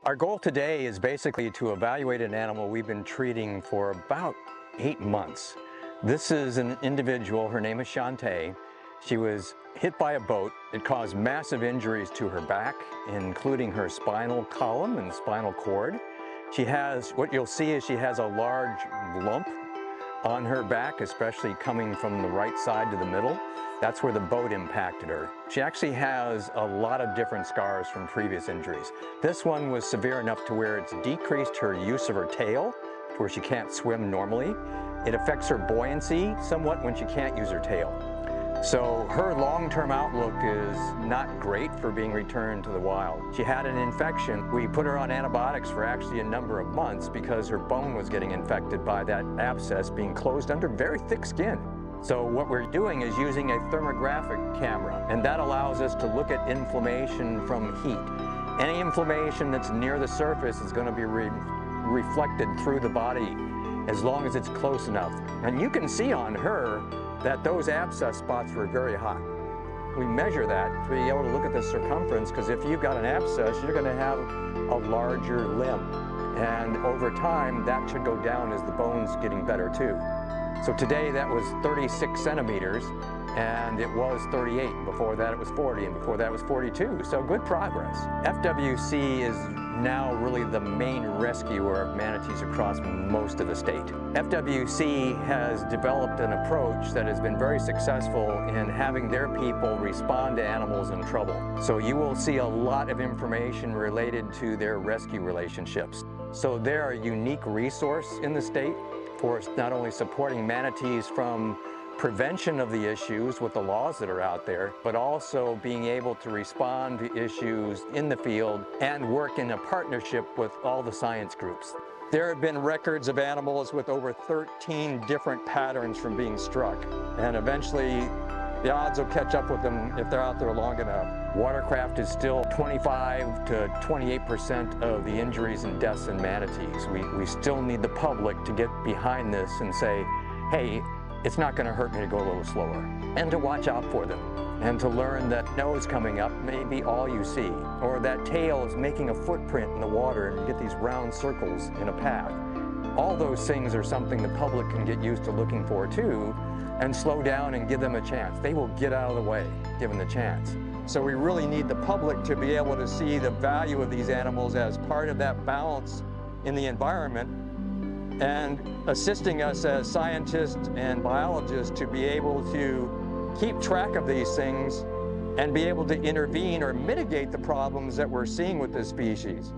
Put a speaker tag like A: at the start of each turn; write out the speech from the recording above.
A: Our goal today is basically to evaluate an animal we've been treating for about 8 months. This is an individual, her name is Shantae. She was hit by a boat. It caused massive injuries to her back, including her spinal column and spinal cord. What you'll see is she has a large lump on her back, especially coming from the right side to the middle. That's where the boat impacted her. She actually has a lot of different scars from previous injuries. This one was severe enough to where it's decreased her use of her tail, to where she can't swim normally. It affects her buoyancy somewhat when she can't use her tail. So her long-term outlook is not great for being returned to the wild. She had an infection. We put her on antibiotics for actually a number of months because her bone was getting infected by that abscess being closed under very thick skin. So what we're doing is using a thermographic camera, and that allows us to look at inflammation from heat. Any inflammation that's near the surface is going to be reflected through the body as long as it's close enough. And you can see on her that those abscess spots were very hot. We measure that to be able to look at the circumference, because if you've got an abscess, you're going to have a larger limb. And over time, that should go down as the bone's getting better too. So today that was 36 centimeters, and it was 38. Before that it was 40, and before that it was 42. So good progress. FWC is now really the main rescuer of manatees across most of the state. FWC has developed an approach that has been very successful in having their people respond to animals in trouble. So you will see a lot of information related to their rescue relationships. So they're a unique resource in the state for not only supporting manatees from prevention of the issues with the laws that are out there, but also being able to respond to issues in the field and work in a partnership with all the science groups. There have been records of animals with over 13 different patterns from being struck, and eventually the odds will catch up with them if they're out there long enough. Watercraft is still 25 to 28% of the injuries and deaths in manatees. We still need the public to get behind this and say, hey, it's not going to hurt me to go a little slower, and to watch out for them, and to learn that nose coming up may be all you see, or that tail is making a footprint in the water and you get these round circles in a path. All those things are something the public can get used to looking for too, and slow down and give them a chance. They will get out of the way given the chance. So we really need the public to be able to see the value of these animals as part of that balance in the environment, and assisting us as scientists and biologists to be able to keep track of these things and be able to intervene or mitigate the problems that we're seeing with this species.